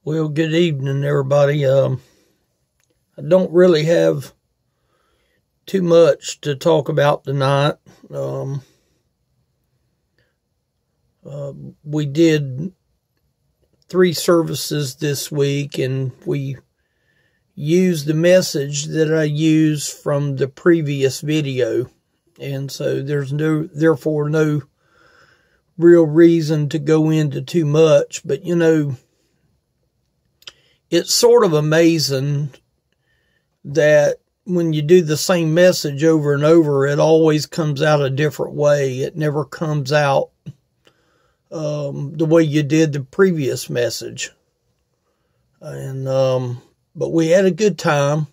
Well, good evening, everybody. I don't really have too much to talk about tonight. We did 3 services this week, and we used the message that I used from the previous video. And so there's therefore no real reason to go into too much. But, you know, it's sort of amazing that when you do the same message over and over, it always comes out a different way. It never comes out the way you did the previous message. And but we had a good time.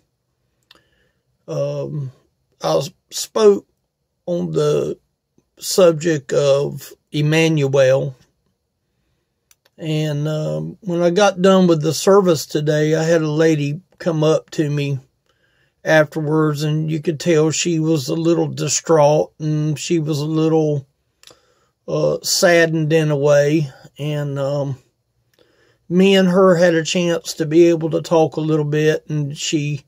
I spoke on the subject of Emmanuel. And when I got done with the service today, I had a lady come up to me afterwards, and you could tell she was a little distraught, and she was a little saddened in a way. And me and her had a chance to be able to talk a little bit, and she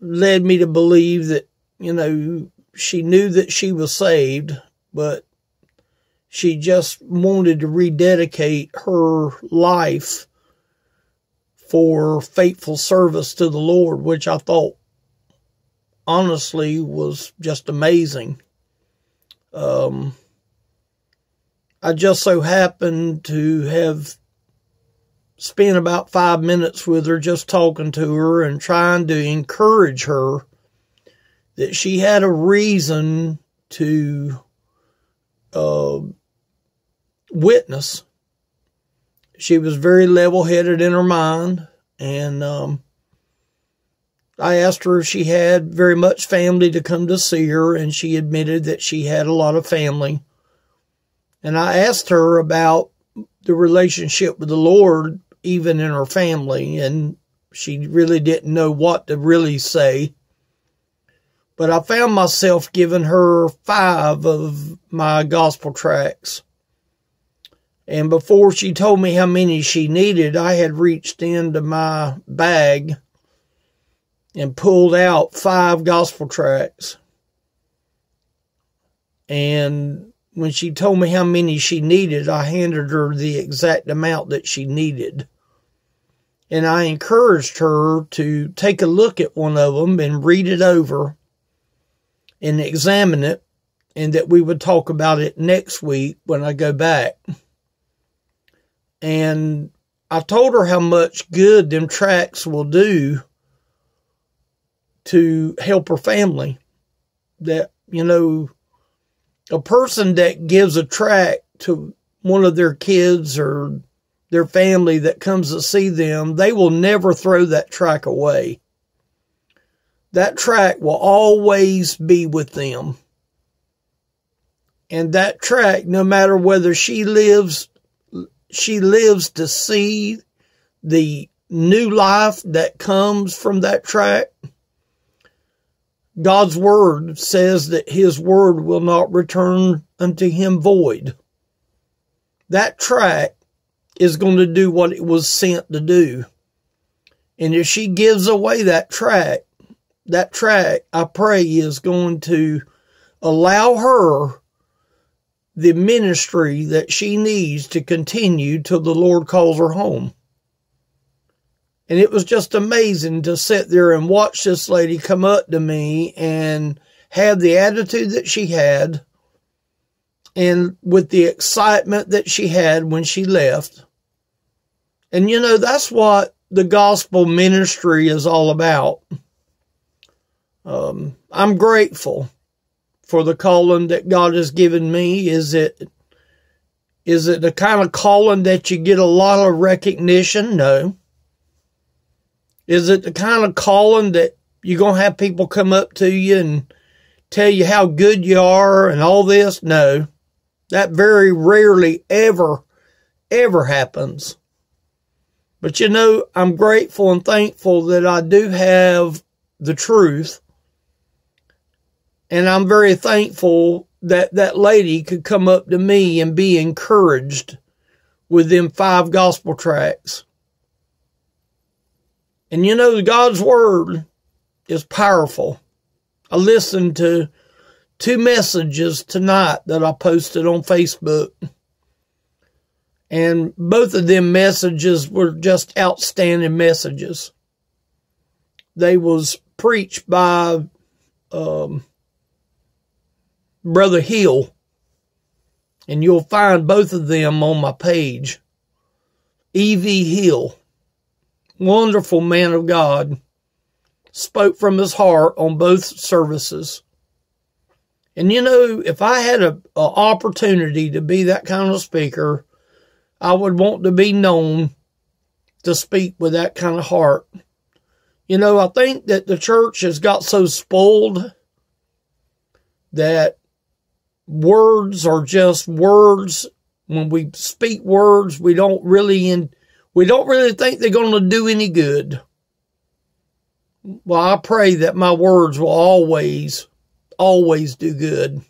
led me to believe that, you know, she knew that she was saved, but she just wanted to rededicate her life for faithful service to the Lord, which I thought honestly was just amazing. I just so happened to have spent about 5 minutes with her, just talking to her and trying to encourage her that she had a reason to witness. She was very level-headed in her mind, and I asked her if she had very much family to come to see her, and she admitted that she had a lot of family. And I asked her about the relationship with the Lord, even in her family, and she really didn't know what to really say. But I found myself giving her 5 of my gospel tracts. And before she told me how many she needed, I had reached into my bag and pulled out 5 gospel tracts. And when she told me how many she needed, I handed her the exact amount that she needed. And I encouraged her to take a look at one of them and read it over and examine it, and that we would talk about it next week when I go back. And I told her how much good them tracts will do to help her family. That, you know, a person that gives a tract to one of their kids or their family that comes to see them, they will never throw that tract away. That tract will always be with them. And that tract, no matter whether she lives to see the new life that comes from that tract. God's word says that his word will not return unto him void. That tract is going to do what it was sent to do. And if she gives away that tract, I pray, is going to allow her the ministry that she needs to continue till the Lord calls her home. And it was just amazing to sit there and watch this lady come up to me and have the attitude that she had, and with the excitement that she had when she left. And, you know, that's what the gospel ministry is all about. I'm grateful for the calling that God has given me. Is it the kind of calling that you get a lot of recognition? No. Is it the kind of calling that you're going to have people come up to you and tell you how good you are and all this? No. That very rarely ever happens. But, you know, I'm grateful and thankful that I do have the truth. And I'm very thankful that that lady could come up to me and be encouraged with them 5 gospel tracts. And you know, God's word is powerful. I listened to 2 messages tonight that I posted on Facebook. And both of them messages were just outstanding messages. They was preached by Brother Hill. And you'll find both of them on my page. E.V. Hill. Wonderful man of God. Spoke from his heart on both services. And you know, if I had an opportunity to be that kind of speaker, I would want to be known to speak with that kind of heart. You know, I think that the church has got so spoiled that words are just words. When we speak words, we don't really think they're going to do any good. Well, I pray that my words will always do good.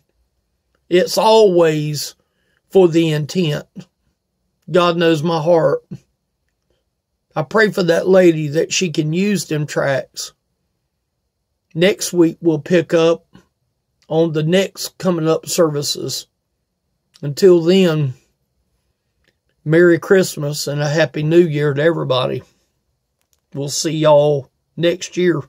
It's always for the intent. God knows my heart. I pray for that lady that she can use them tracts. Next week we'll pick up on the next coming up services. Until then, Merry Christmas and a Happy New Year to everybody. We'll see y'all next year.